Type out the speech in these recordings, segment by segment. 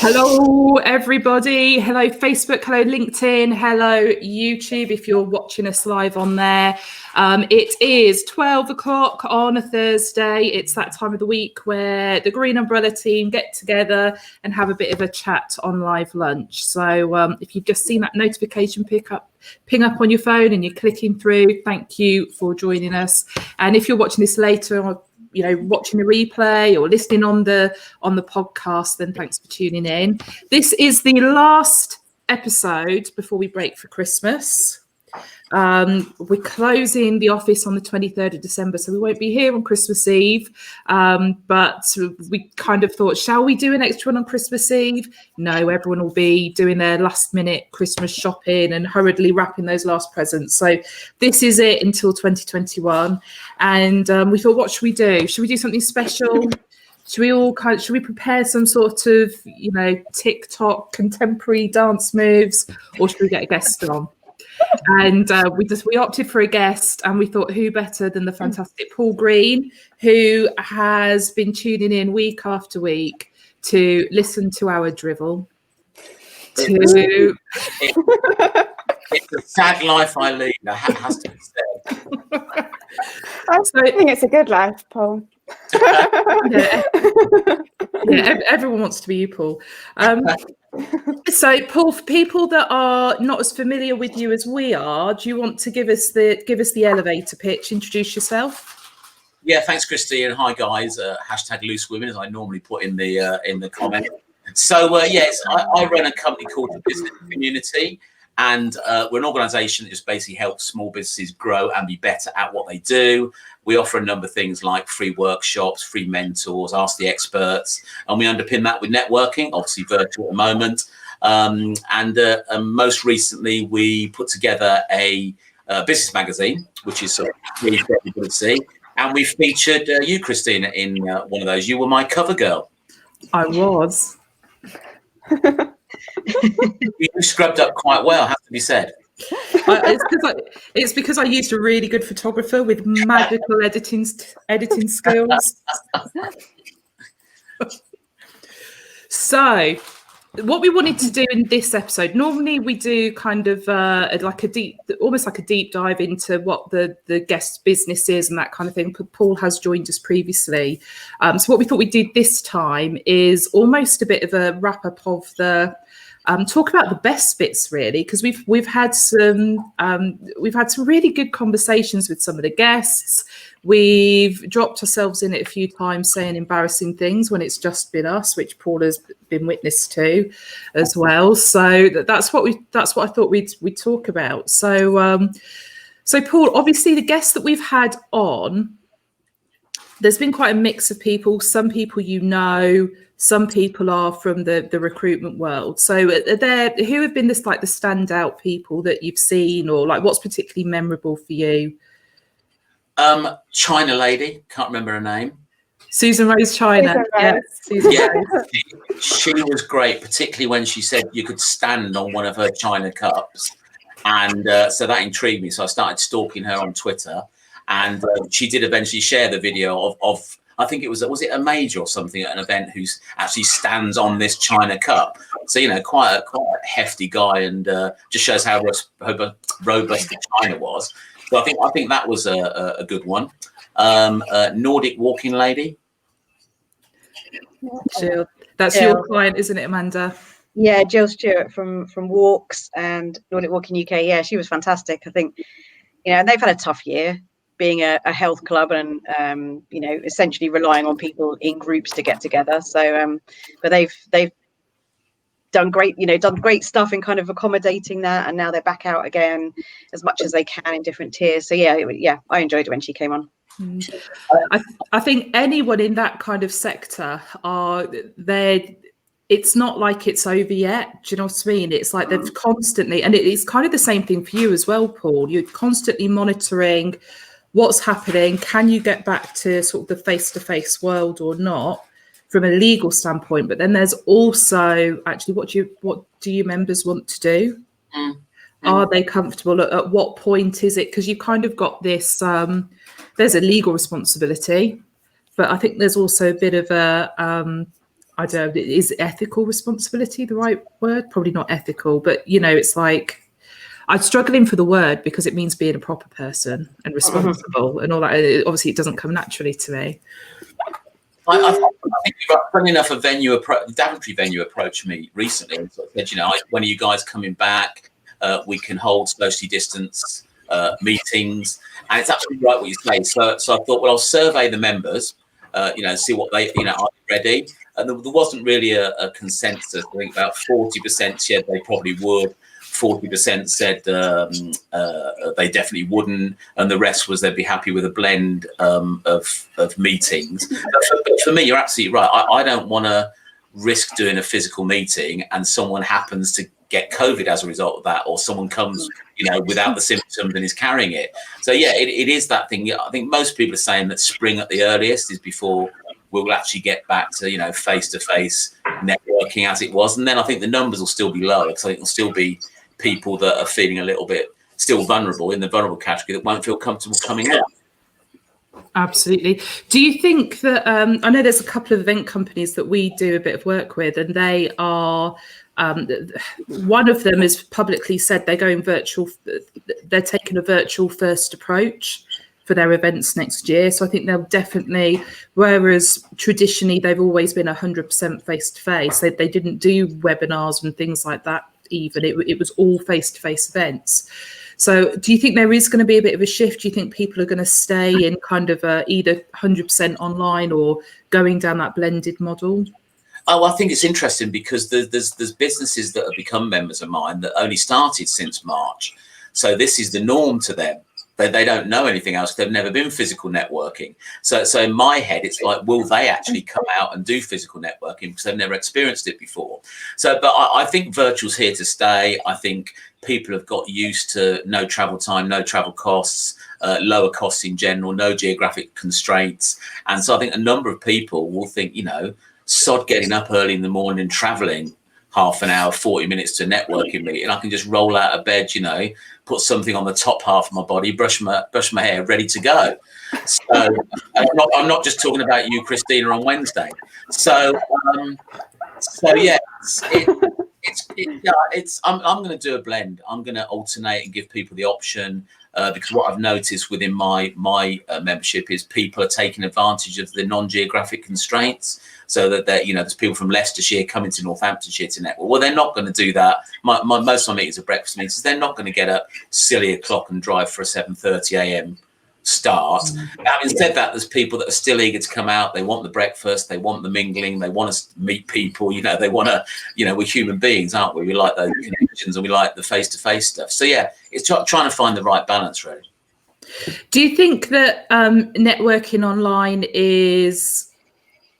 Hello, everybody. Hello, Facebook. Hello, LinkedIn. Hello, YouTube, if you're watching us live on there. It is 12 o'clock on a Thursday. It's that time of the week where the Green Umbrella team get together and have a bit of a chat on live lunch. So if you've just seen that notification ping up on your phone and you're clicking through, thank you for joining us. And if you're watching this later, or watching the replay or listening on the podcast, then thanks for tuning in. This is the last episode before we break for Christmas. We're closing the office on the 23rd of December, so we won't be here on Christmas Eve. But we kind of thought, shall we do an extra one on Christmas Eve? No, everyone will be doing their last minute Christmas shopping and hurriedly wrapping those last presents. So this is it until 2021. And we thought, what should we do? Should we do something special? Should we prepare some sort of, TikTok contemporary dance moves, or should we get a guest on? And we opted for a guest, and we thought, who better than the fantastic Paul Green, who has been tuning in week after week to listen to our drivel. It's a sad life I lead. That has to be said. I think it's a good life, Paul. Yeah, everyone wants to be you, Paul. So, Paul, for people that are not as familiar with you as we are, do you want to give us the elevator pitch? Introduce yourself. Yeah, thanks, Christine. Hi, guys. Hashtag loose women, as I normally put in the comment. So, yes, I run a company called the Business Community, and we're an organisation that just basically helps small businesses grow and be better at what they do. We offer a number of things like free workshops, free mentors, ask the experts, and we underpin that with networking, obviously virtual at the moment. And most recently, we put together a business magazine, which is sort of free for everybody to see. And we featured you, Christina, in one of those. You were my cover girl. I was. You scrubbed up quite well, has to be said. It's because I used a really good photographer with magical editing skills. So, what we wanted to do in this episode, normally we do kind of almost like a deep dive into what the guest's business is and that kind of thing. Paul has joined us previously. So what we thought we'd do this time is almost a bit of a wrap up of the talk about the best bits, really, because we've had some really good conversations with some of the guests. We've dropped ourselves in it a few times saying embarrassing things when it's just been us, which Paul has been witness to as well. So that's what I thought we'd talk about. So Paul, obviously the guests that we've had on, there's been quite a mix of people. Some people some people are from the recruitment world. So who have been the standout people that you've seen, or like what's particularly memorable for you? China lady, can't remember her name. Susan Rose China. Susan Yeah, Rose. she was great, particularly when she said you could stand on one of her China cups. And so that intrigued me. So I started stalking her on Twitter. And she did eventually share the video of I think it was it a major or something at an event who actually stands on this China cup. So, quite a hefty guy, and just shows how robust China was. So I think that was a good one. Nordic walking lady. Jill, that's your client, isn't it, Amanda? Yeah, Jill Stewart from Walks and Nordic Walking UK. Yeah, she was fantastic. I think, and they've had a tough year, being a health club and essentially relying on people in groups to get together. So but they've done great stuff in kind of accommodating that, and now they're back out again as much as they can in different tiers. So yeah, I enjoyed it when she came on. I think anyone in that kind of sector it's not like it's over yet. Do you know what I mean? It's like they've constantly, and it's kind of the same thing for you as well, Paul. You're constantly monitoring what's happening. Can you get back to sort of the face-to-face world or not from a legal standpoint? But then there's also actually what do your members want to do? Are they comfortable? At what point is it? Because you've kind of got this, there's a legal responsibility, but I think there's also a bit of a, I don't know, is ethical responsibility the right word? Probably not ethical, but you know, it's like I'm struggling for the word because it means being a proper person and responsible and all that. Obviously, it doesn't come naturally to me. I think, funny enough, the Daventry venue approached me recently and sort of said, you know, when are you guys coming back? We can hold socially distance meetings, and it's absolutely right what you say. So I thought, well, I'll survey the members, you know, see what they, you know, are ready. And there wasn't really a consensus. I think about 40% said they probably would. 40% said they definitely wouldn't, and the rest was they'd be happy with a blend of meetings. But for me, you're absolutely right. I don't want to risk doing a physical meeting and someone happens to get COVID as a result of that, or someone comes, you know, without the symptoms and is carrying it. So yeah, it is that thing. I think most people are saying that spring at the earliest is before we'll actually get back to, you know, face-to-face networking as it was, and then I think the numbers will still be lower because I think there'll still be people that are feeling a little bit still vulnerable in the vulnerable category that won't feel comfortable coming out. Absolutely. Do you think that I know there's a couple of event companies that we do a bit of work with, and they are one of them has publicly said they're going virtual. They're taking a virtual first approach for their events next year. So I think they'll definitely, whereas traditionally they've always been 100% face-to-face, they didn't do webinars and things like that even. It was all face-to-face events. So do you think there is going to be a bit of a shift? Do you think people are going to stay in kind of either 100% online or going down that blended model? Oh, I think it's interesting because there's businesses that have become members of mine that only started since March. So this is the norm to them. They don't know anything else. They've never been physical networking. So in my head, it's like, will they actually come out and do physical networking because they've never experienced it before? So, but I think virtual's here to stay. I think people have got used to no travel time, no travel costs, lower costs in general, no geographic constraints. And so I think a number of people will think, you know, sod getting up early in the morning and traveling half an hour, 40 minutes to a networking meeting. I can just roll out of bed, you know, put something on the top half of my body, brush my hair, ready to go. So I'm not just talking about you, Christina, on Wednesday. So yeah, I'm going to do a blend. I'm going to alternate and give people the option because what I've noticed within my membership is people are taking advantage of the non-geographic constraints. So that you know, there's people from Leicestershire coming to Northamptonshire to network. Well, they're not going to do that. Most of my meetings are breakfast meetings. They're not going to get up silly o'clock and drive for a 7:30 a.m. start. Having said that, there's people that are still eager to come out. They want the breakfast. They want the mingling. They want to meet people. You know, they want to. You know, we're human beings, aren't we? We like those connections and we like the face-to-face stuff. So yeah, it's trying to find the right balance, really. Do you think that networking online is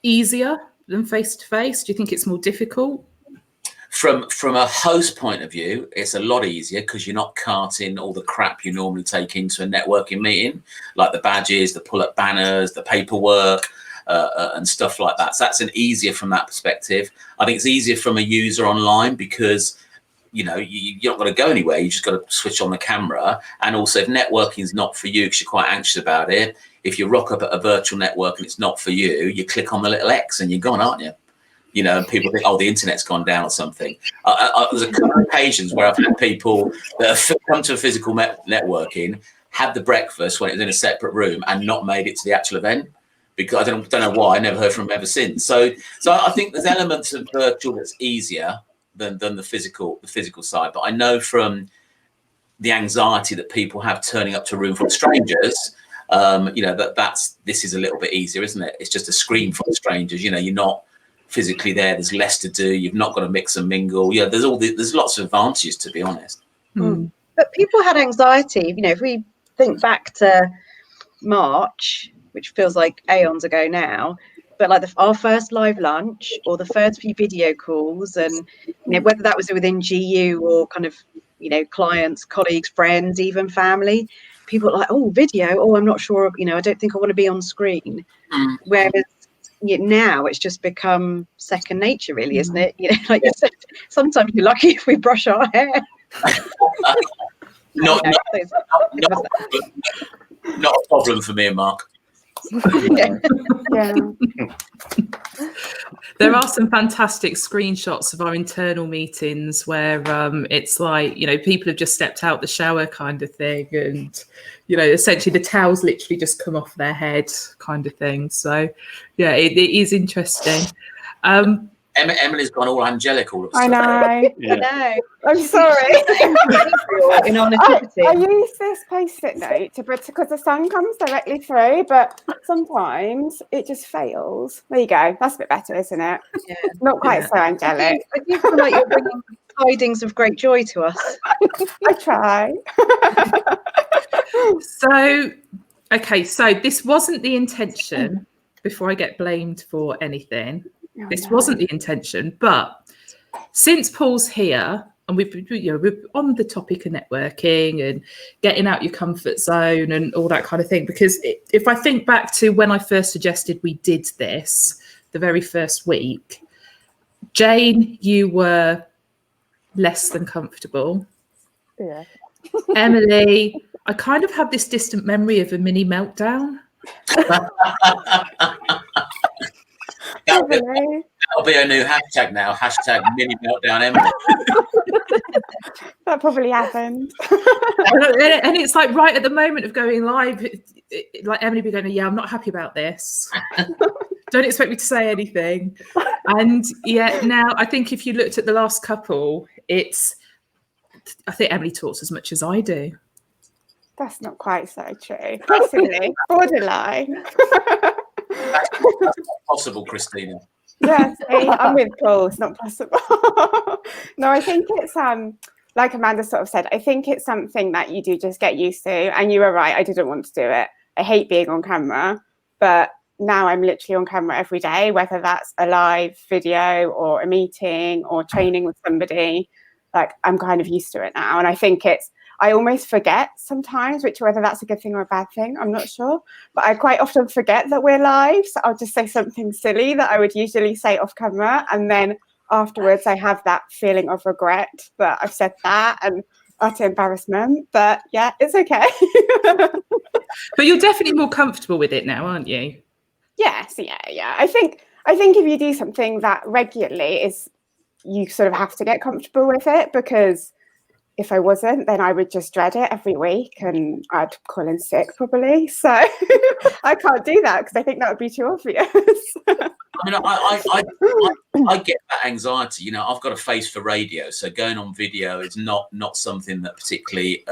easier than face-to-face? Do you think it's more difficult? From a host point of view, it's a lot easier because you're not carting all the crap you normally take into a networking meeting, like the badges, the pull-up banners, the paperwork, and stuff like that. So that's an easier from that perspective. I think it's easier from a user online because, you know, you're not going to go anywhere. You just got to switch on the camera. And also, if networking is not for you because you're quite anxious about it, if you rock up at a virtual network and it's not for you, you click on the little X and you're gone, aren't you? You know, and people think, oh, the internet's gone down or something. There's a couple of occasions where I've had people that have come to a physical networking, had the breakfast when it was in a separate room and not made it to the actual event because I don't know why. I never heard from them ever since. So I think there's elements of virtual that's easier than the physical side. But I know from the anxiety that people have turning up to a room full of strangers, you know, this is a little bit easier, isn't it? It's just a screen full of strangers. You know, you're not physically there. There's less to do. You've not got to mix and mingle. Yeah, there's lots of advantages, to be honest. But people had anxiety. You know, if we think back to March, which feels like aeons ago now, but like our first live lunch or the first few video calls, and you know, whether that was within GU or kind of, you know, clients, colleagues, friends, even family, people are like, oh, video, oh, I'm not sure, you know, I don't think I want to be on screen. Whereas now it's just become second nature, really, isn't it? You know, like you said, sometimes you're lucky if we brush our hair. Not a problem for me and Mark. Yeah. There are some fantastic screenshots of our internal meetings where it's like, you know, people have just stepped out the shower kind of thing, and, you know, essentially the towels literally just come off their head kind of thing. So, yeah, it is interesting. Emily's gone all angelic all of a I sudden. know. I know. I'm sorry. In honesty. I use this post-it note because the sun comes directly through, but sometimes it just fails. There you go. That's a bit better, isn't it? Yeah. Not quite so angelic. I do feel like you're bringing tidings of great joy to us. I try. So, okay, so this wasn't the intention, before I get blamed for anything. This wasn't the intention, but since Paul's here and we're on the topic of networking and getting out your comfort zone and all that kind of thing, because if I think back to when I first suggested we did this, the very first week, Jane, you were less than comfortable. Yeah. Emily, I kind of have this distant memory of a mini meltdown. That'll be a new hashtag now. Hashtag mini meltdown Emily. That probably happened. And it's like right at the moment of going live, like Emily be going, yeah, I'm not happy about this. Don't expect me to say anything. And yeah, now I think if you looked at the last couple, I think Emily talks as much as I do. That's not quite so true. Possibly. Borderline. That's not possible, Christina. Yeah, see, I'm with Paul. It's not possible. No, I think it's like Amanda sort of said, I think it's something that you do just get used to. And you were right, I didn't want to do it. I hate being on camera, but now I'm literally on camera every day, whether that's a live video or a meeting or training with somebody. Like, I'm kind of used to it now. And I think I almost forget sometimes, whether that's a good thing or a bad thing, I'm not sure. But I quite often forget that we're live. So I'll just say something silly that I would usually say off camera. And then afterwards, I have that feeling of regret that I've said that and utter embarrassment. But yeah, it's okay. But you're definitely more comfortable with it now, aren't you? Yes, yeah. I think if you do something that regularly you sort of have to get comfortable with it, because if I wasn't, then I would just dread it every week and I'd call in sick probably. So I can't do that because I think that would be too obvious. I mean, I get that anxiety. You know, I've got a face for radio, so going on video is not something that particularly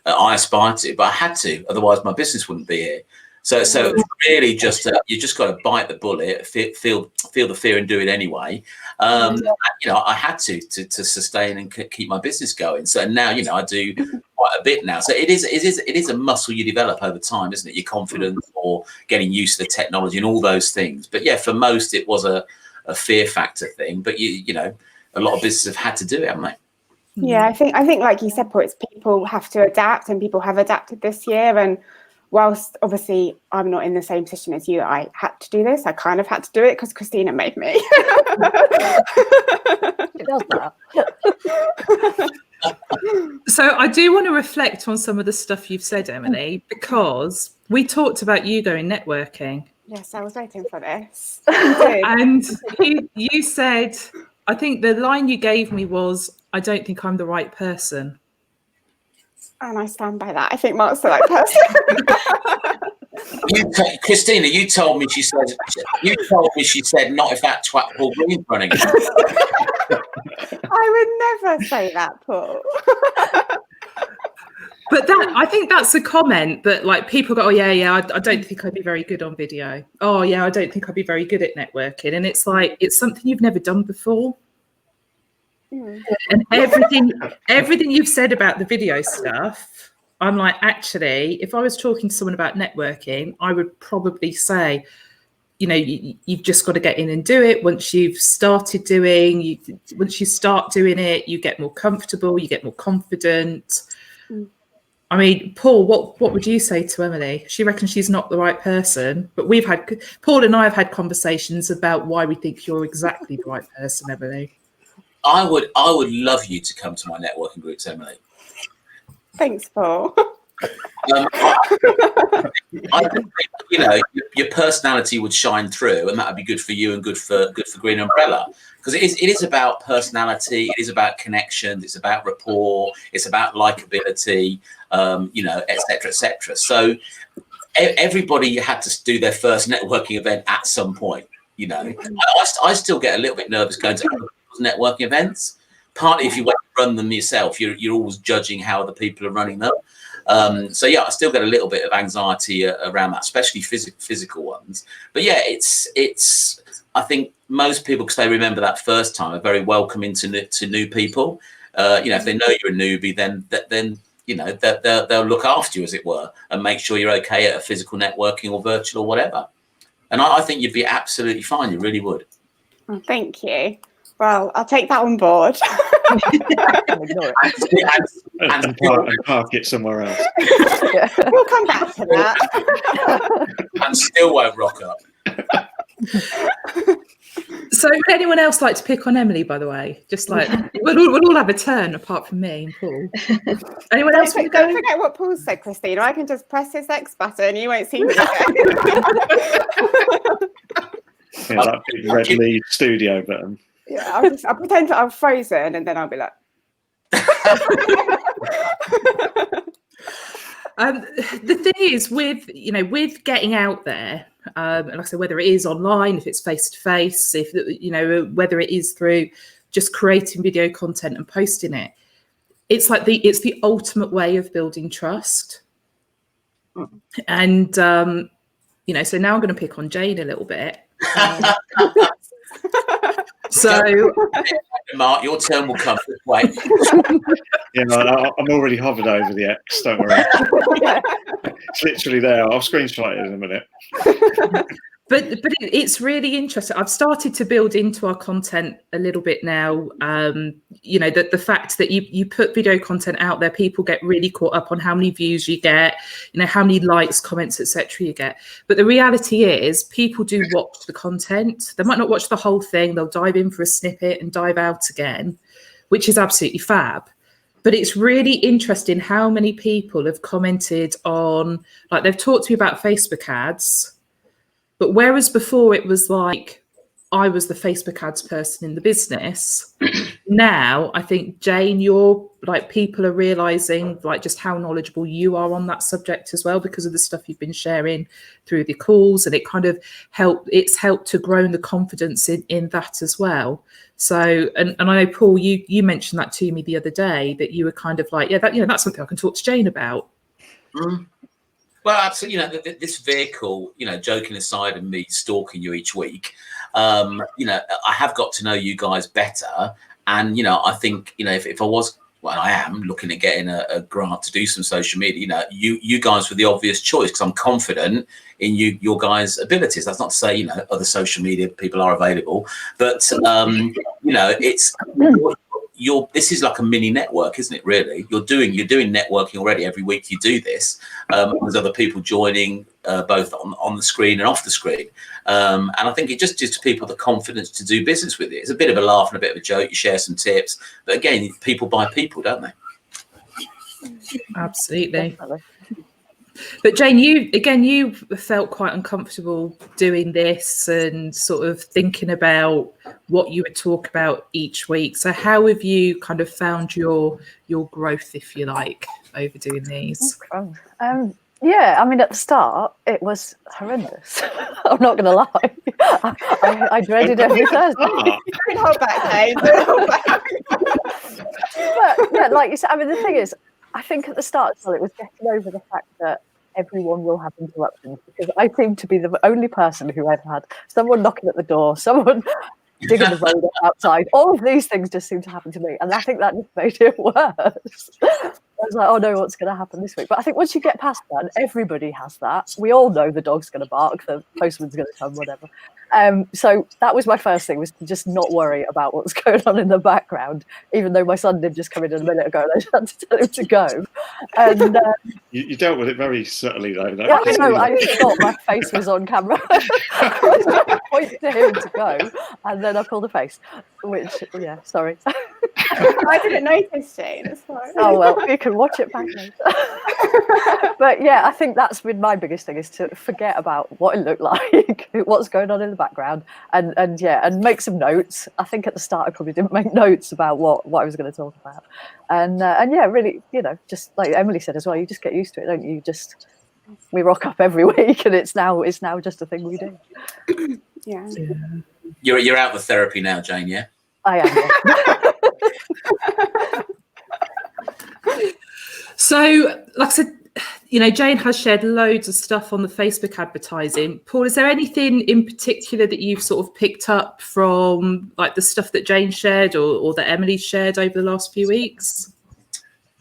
I aspire to, but I had to, otherwise my business wouldn't be here. So it's really just you just got to bite the bullet, feel the fear and do it anyway. You know, I had to sustain and keep my business going. So now, you know, I do quite a bit now. So it is a muscle you develop over time, isn't it? Your confidence or getting used to the technology and all those things. But yeah, for most it was a fear factor thing. But you know, a lot of businesses have had to do it, haven't they? Yeah, I think like you said, Paul, it's people have to adapt, and people have adapted this year. And whilst obviously I'm not in the same position as you, I had to do this. I kind of had to do it because Christina made me. It does that. So I do want to reflect on some of the stuff you've said, Emily, because we talked about you going networking. Yes, I was waiting for this. And you said, I think the line you gave me was, I don't think I'm the right person. And I stand by that. I think Mark's the right person. Christina, you told me she said not if that twat Paul Green's running. I would never say that, Paul. But I think that's a comment that like people go, oh yeah, I don't think I'd be very good on video. Oh yeah, I don't think I'd be very good at networking. And it's like, it's something you've never done before. And everything you've said about the video stuff, I'm like, actually, if I was talking to someone about networking, I would probably say, you know, you've just got to get in and do it. Once you start doing it, you get more comfortable, you get more confident. I mean, Paul, what would you say to Emily? She reckons she's not the right person, but Paul and I have had conversations about why we think you're exactly the right person, Emily. I would love you to come to my networking groups, Emily. Thanks, Paul. I think, your personality would shine through, and that would be good for you and good for Green Umbrella, because it is about personality, it is about connections, it's about rapport, it's about likability, etc., etc. So everybody had to do their first networking event at some point. I still get a little bit nervous going to other people's networking events. Partly, if you run them yourself, you're always judging how other people are running them. So yeah, I still get a little bit of anxiety around that, especially physical ones. But yeah, it's. I think most people, because they remember that first time, are very welcoming to new people. If they know you're a newbie, then they'll look after you, as it were, and make sure you're okay at a physical networking or virtual or whatever. And I think you'd be absolutely fine. You really would. Oh, thank you. Well, I'll take that on board. and park it somewhere else. We'll come back to that. And still won't rock up. So would anyone else like to pick on Emily, by the way? Just like, we'll all have a turn apart from me and Paul. Anyone else? Don't forget what Paul said, Christine. I can just press this X button. You won't see me again. Yeah, that big red lead studio button. Yeah, I'll pretend I'm frozen, and then I'll be like. The thing is, with getting out there, like I said, whether it is online, if it's face to face, if whether it is through just creating video content and posting it, it's like it's the ultimate way of building trust. And so now I'm going to pick on Jane a little bit. So, Mark, your turn will come this way. Yeah, I'm already hovered over the X. Don't worry. It's literally there. I'll screenshot it in a minute. But it's really interesting. I've started to build into our content a little bit now. That the fact that you put video content out there, people get really caught up on how many views you get, how many likes, comments, etc. you get. But the reality is, people do watch the content. They might not watch the whole thing. They'll dive in for a snippet and dive out again, which is absolutely fab. But it's really interesting how many people have commented on, like, they've talked to me about Facebook ads. But whereas before it was like I was the Facebook ads person in the business, now I think, Jane, you're like, people are realizing like just how knowledgeable you are on that subject as well, because of the stuff you've been sharing through the calls, and it kind of helped to grow the confidence in that as well. So, and I know, Paul, you mentioned that to me the other day, that you were kind of like, yeah, that's something I can talk to Jane about. Well, absolutely. This vehicle, joking aside and me stalking you each week, I have got to know you guys better. And, I think, if I was, well, I am looking at getting a grant to do some social media, you guys were the obvious choice, because I'm confident in your guys' abilities. That's not to say, other social media people are available, but, it's... This is like a mini network, isn't it? Really, you're doing networking already. Every week you do this. There's other people joining, both on the screen and off the screen, and I think it just gives people the confidence to do business with it. It's a bit of a laugh and a bit of a joke. You share some tips, but again, people buy people, don't they? Absolutely. Definitely. But Jane, you felt quite uncomfortable doing this and sort of thinking about what you would talk about each week. So how have you kind of found your growth, if you like, over doing these? Yeah, I mean, at the start, it was horrendous. I'm not going to lie. I dreaded every Thursday. Don't hold back, Jane. Don't hold back. But yeah, like you said, I mean, the thing is, I think at the start as well, it was getting over the fact that everyone will have interruptions, because I seem to be the only person who ever had someone knocking at the door, someone digging the road outside. All of these things just seem to happen to me, and I think that just made it worse. I was like, oh no, what's going to happen this week? But I think once you get past that, and everybody has that, we all know the dog's going to bark, the postman's going to come, whatever. So that was my first thing, was to just not worry about what's going on in the background, even though my son did just come in a minute ago and I just had to tell him to go. And you dealt with it very subtly, though. Yeah, I know. I thought my face was on camera. I pointed to him to go, and then I pulled a face, which, yeah, sorry. I didn't notice, Jane. It's fine. Oh well, you can watch it back later. But yeah, I think that's been my biggest thing, is to forget about what it looked like, what's going on in the background, and make some notes. I think at the start I probably didn't make notes about what I was going to talk about, and yeah, really, just like Emily said as well, you just get used to it, don't you? We rock up every week, and it's now just a thing we do. Yeah. You're out with therapy now, Jane. Yeah. I am. So, like I said, Jane has shared loads of stuff on the Facebook advertising. Paul, is there anything in particular that you've sort of picked up from like the stuff that Jane shared or that Emily shared over the last few weeks?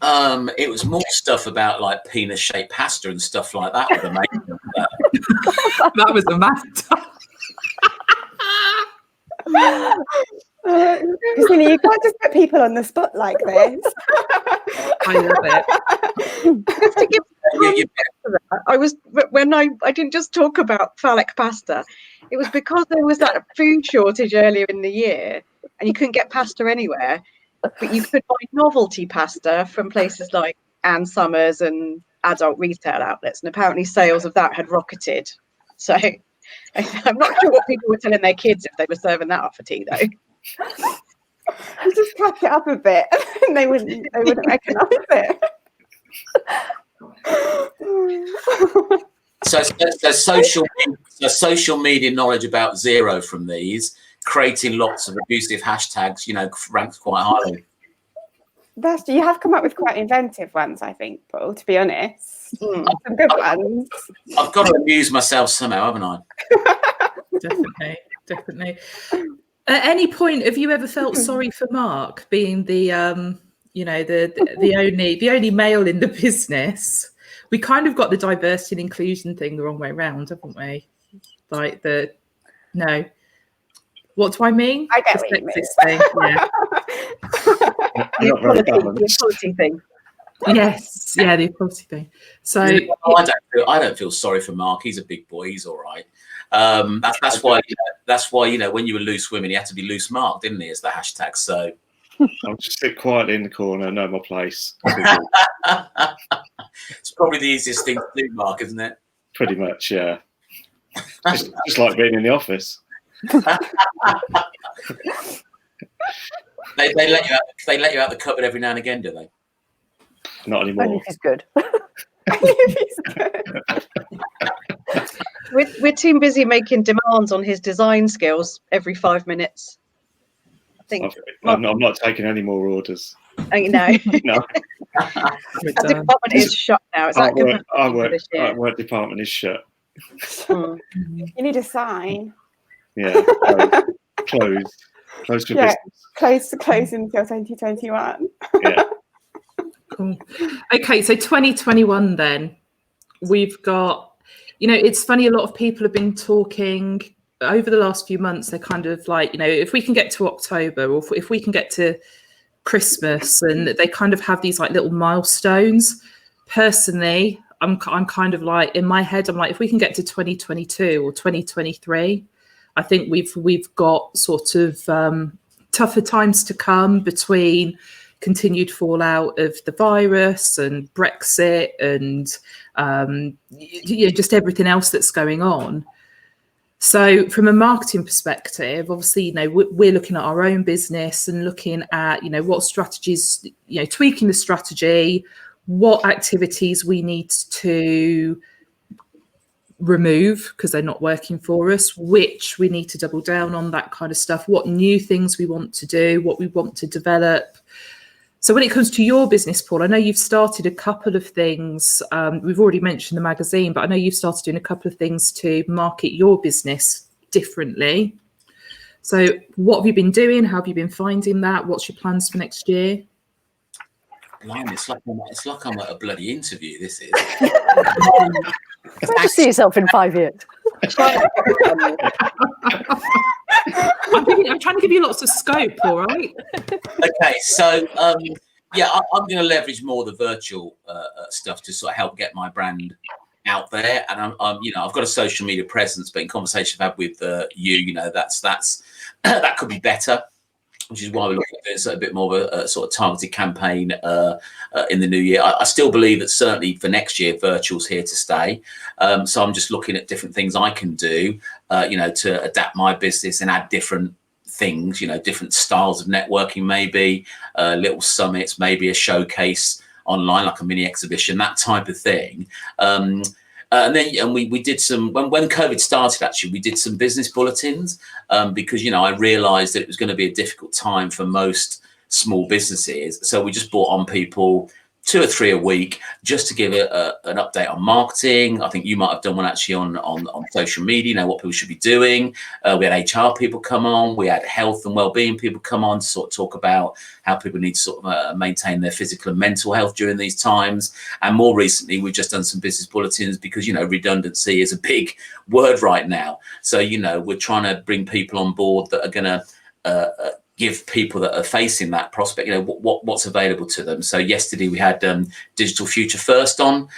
It was more stuff about like penis-shaped pasta and stuff like that. With the That was a matter. Christina, you can't just put people on the spot like this. I love it. Just to give I didn't just talk about phallic pasta. It was because there was that food shortage earlier in the year, and you couldn't get pasta anywhere, but you could buy novelty pasta from places like Ann Summers and adult retail outlets, and apparently sales of that had rocketed. So I'm not sure what people were telling their kids if they were serving that up for tea, though. You just catch it up a bit, and they wouldn't recognise it. So social media knowledge about zero from these, creating lots of abusive hashtags, ranks quite highly. You have come up with quite inventive ones, I think, Paul, to be honest. Some good ones. I've got to amuse myself somehow, haven't I? Definitely. At any point, have you ever felt sorry for Mark being the only male in the business? We kind of got the diversity and inclusion thing the wrong way around, haven't we? Like no. What do I mean? I get what you mean. Thing. Yeah. The equality thing. Yes, yeah, the equality thing. So I don't feel sorry for Mark. He's a big boy. He's all right. That's why when you were loose women, you had to be loose Mark, didn't he? As the hashtag. So I'll just sit quietly in the corner, know my place. It's probably the easiest thing to do, Mark, isn't it? Pretty much, yeah. just like being in the office. They let you out the cupboard every now and again, do they? Not anymore. Only if he's good. We're too busy making demands on his design skills every 5 minutes. I think I'm not taking any more orders. I know. No. The department is shut now. It's our work department is shut. Mm. You need a sign. Yeah. Closed for business. Closed until 2021. Yeah. Cool. Okay, so 2021 then. We've got, it's funny, a lot of people have been talking over the last few months. They're kind of like, if we can get to October or if we can get to Christmas, and they kind of have these like little milestones. Personally, I'm kind of like, in my head, I'm like, if we can get to 2022 or 2023, I think we've got sort of tougher times to come between continued fallout of the virus and Brexit and just everything else that's going on. So from a marketing perspective, obviously, we're looking at our own business and looking at, what strategies, tweaking the strategy, what activities we need to remove because they're not working for us, which we need to double down on, that kind of stuff, what new things we want to do, what we want to develop. So when it comes to your business, Paul, I know you've started a couple of things. We've already mentioned the magazine, but I know you've started doing a couple of things to market your business differently. So what have you been doing? How have you been finding that? What's your plans for next year? Blimey, it's like I'm at a bloody interview. This is. Where do you see yourself in 5 years? I'm trying to give you lots of scope, all right? Okay, so I'm going to leverage more of the virtual stuff to sort of help get my brand out there, and I've got a social media presence, but in conversation I've had with you, that could be better. which is why we're looking at doing a bit more of a sort of targeted campaign in the new year. I still believe that certainly for next year, virtual's here to stay. So I'm just looking at different things I can do, to adapt my business and add different things, different styles of networking, maybe little summits, maybe a showcase online, like a mini exhibition, that type of thing. And we did some, when COVID started, actually, we did some business bulletins because, I realized that it was going to be a difficult time for most small businesses. So we just brought on people 2 or 3 a week just to give an update on marketing. I think you might have done one actually on social media, what people should be doing. We had HR people come on. We had health and wellbeing people come on to sort of talk about how people need to sort of maintain their physical and mental health during these times. And more recently, we've just done some business bulletins because, redundancy is a big word right now. So, we're trying to bring people on board that are going to give people that are facing that prospect, what's available to them. So yesterday we had Digital Future First on.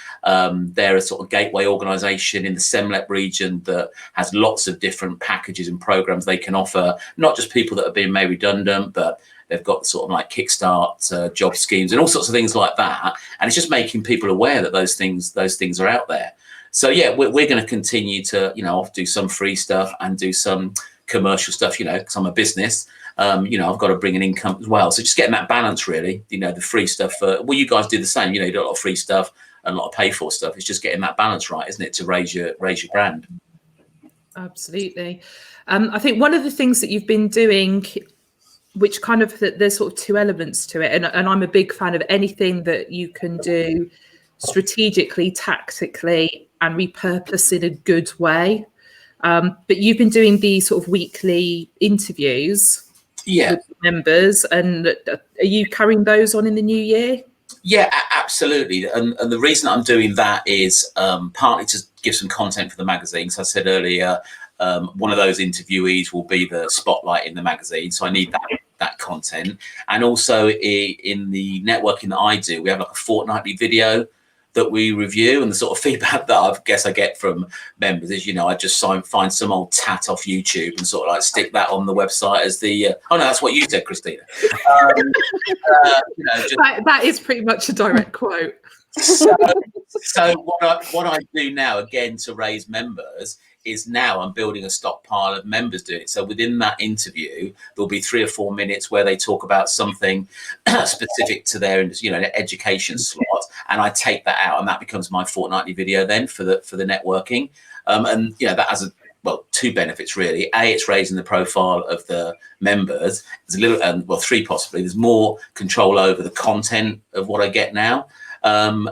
They're a sort of gateway organisation in the Semlep region that has lots of different packages and programs they can offer, not just people that are being made redundant, but they've got sort of like kickstart job schemes and all sorts of things like that. And it's just making people aware that those things are out there. So yeah, we're going to continue to, do some free stuff and do some commercial stuff, because I'm a business. I've got to bring an income as well. So just getting that balance, really, the free stuff. You guys do the same. You do a lot of free stuff and a lot of pay for stuff. It's just getting that balance right, isn't it, to raise your brand? Absolutely. I think one of the things that you've been doing, which kind of there's sort of 2 elements to it, and I'm a big fan of anything that you can do strategically, tactically, and repurpose in a good way. But you've been doing these sort of weekly interviews with members, and are you carrying those on in the new year? Yeah, absolutely. And the reason I'm doing that is partly to give some content for the magazine. So I said earlier, one of those interviewees will be the spotlight in the magazine. So I need that content. And also in the networking that I do, we have like a fortnightly video that we review, and the sort of feedback that I get from members is, I just find some old tat off YouTube and sort of like stick that on the website as the oh no, that's what you said, Christina. That is pretty much a direct quote. So what I do now, again, to raise members, is now I'm building a stockpile of members doing it. So within that interview, there'll be 3 or 4 minutes where they talk about something specific to their education slot, and I take that out, and that becomes my fortnightly video then for the networking. And that has 2 benefits really. A, it's raising the profile of the members. There's a little 3 possibly. There's more control over the content of what I get now. And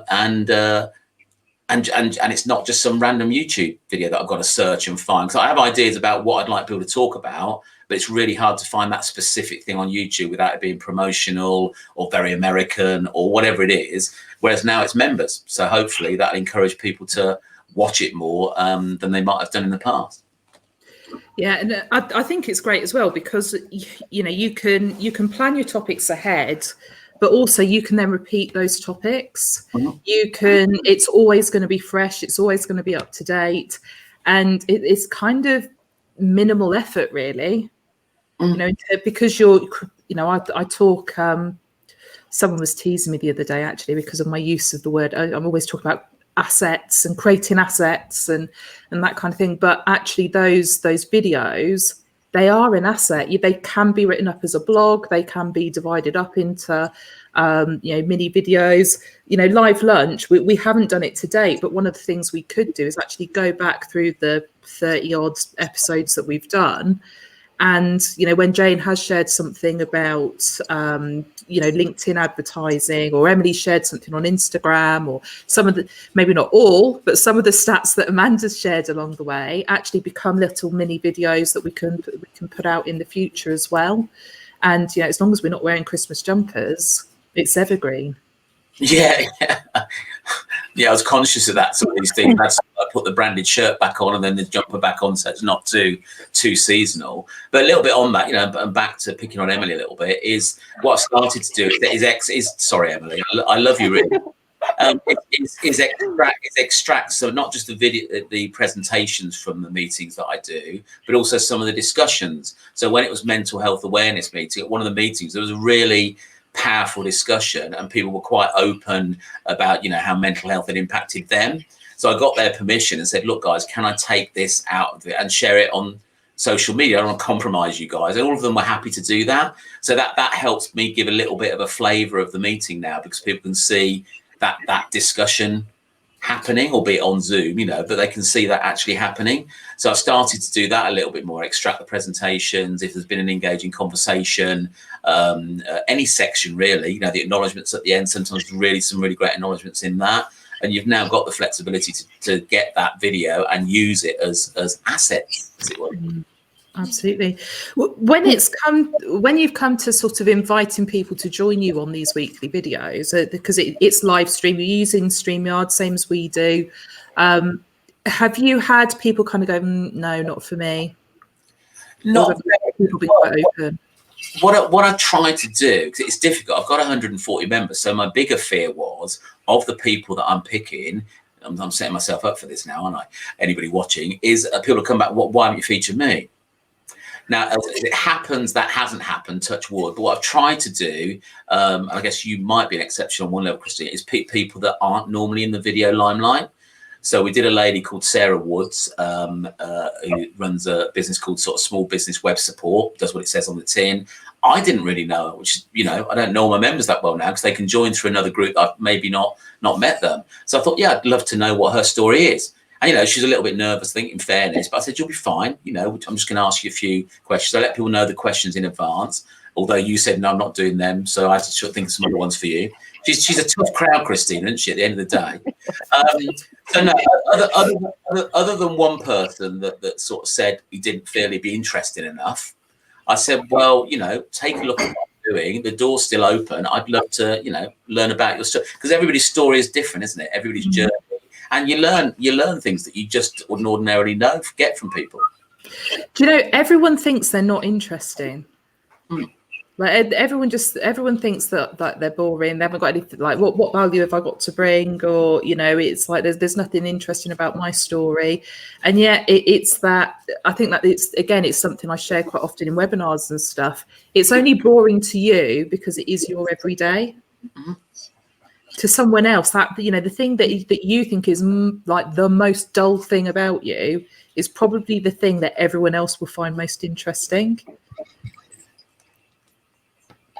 it's not just some random YouTube video that I've got to search and find. So I have ideas about what I'd like people to talk about, but it's really hard to find that specific thing on YouTube without it being promotional or very American or whatever it is. Whereas now it's members. So hopefully that'll encourage people to watch it more than they might have done in the past. Yeah, and I think it's great as well because, you can plan your topics ahead, but also you can then repeat those topics. Mm-hmm. It's always going to be fresh. It's always going to be up to date. And it's kind of minimal effort, really, because I talk, someone was teasing me the other day, actually, because of my use of the word. I'm always talking about assets and creating assets and that kind of thing. But actually those videos, they are an asset. They can be written up as a blog. They can be divided up into, mini videos. Live lunch. We haven't done it to date, but one of the things we could do is actually go back through the 30 odd episodes that we've done. And, when Jane has shared something about, LinkedIn advertising, or Emily shared something on Instagram, or some of the, maybe not all, but some of the stats that Amanda's shared along the way actually become little mini videos that we can put out in the future as well. And, as long as we're not wearing Christmas jumpers, it's evergreen. Yeah. I was conscious of that. Some of these things, I put the branded shirt back on and then the jumper back on, so it's not too seasonal. But a little bit on that, and back to picking on Emily a little bit, is what I started to do is sorry, Emily, I love you really. extracts, so not just the video, the presentations from the meetings that I do, but also some of the discussions. So when it was mental health awareness meeting, at one of the meetings, there was a really powerful discussion, and people were quite open about, you know, how mental health had impacted them. So I got their permission and said, look, guys, can I take this out of it and share it on social media? I don't want to compromise you guys. And all of them were happy to do that. So that helps me give a little bit of a flavour of the meeting now, because people can see that discussion happening, albeit on Zoom, you know, but they can see that actually happening. So I've started to do that a little bit more, extract the presentations, if there's been an engaging conversation, any section really, you know, the acknowledgements at the end, sometimes really some really great acknowledgements in that. And you've now got the flexibility to get that video and use it as assets, as it were. Absolutely. When you've come to sort of inviting people to join you on these weekly videos, because it's live stream, you're using StreamYard, same as we do. Have you had people kind of go, no, not for me? Not people being quite open. What I try to do, because it's difficult, I've got 140 members, so my bigger fear was, of the people that I'm picking, I'm setting myself up for this now, aren't I? Anybody watching, is people come back, why haven't you featured me? Now, as it happens, that hasn't happened, touch wood, but what I've tried to do, I guess you might be an exception on one level, Christine, is pick people that aren't normally in the video limelight. So we did a lady called Sarah Woods, who runs a business called sort of Small Business Web Support, does what it says on the tin. I didn't really know her, which, you know, I don't know my members that well now, because they can join through another group. I've maybe not met them. So I thought, yeah, I'd love to know what her story is. And, you know, she's a little bit nervous, I think, in fairness, but I said, you'll be fine. You know, I'm just going to ask you a few questions. I let people know the questions in advance, although you said, no, I'm not doing them. So I had to think of some other ones for you. She's a tough crowd, Christine, isn't she, at the end of the day? So no, other than one person that sort of said he didn't feel he'd be interested enough, I said, well, you know, take a look at what I'm doing. The door's still open. I'd love to, you know, learn about your story, because everybody's story is different, isn't it? Everybody's journey. And you learn things that you just wouldn't ordinarily get from people. Do you know, everyone thinks they're not interesting. Like everyone thinks that they're boring. They haven't got anything. Like what value have I got to bring? Or, you know, it's like there's nothing interesting about my story. And yet it's that, I think that it's something I share quite often in webinars and stuff. It's only boring to you because it is your everyday. Mm-hmm. To someone else, that, you know, the thing that you think is like the most dull thing about you is probably the thing that everyone else will find most interesting.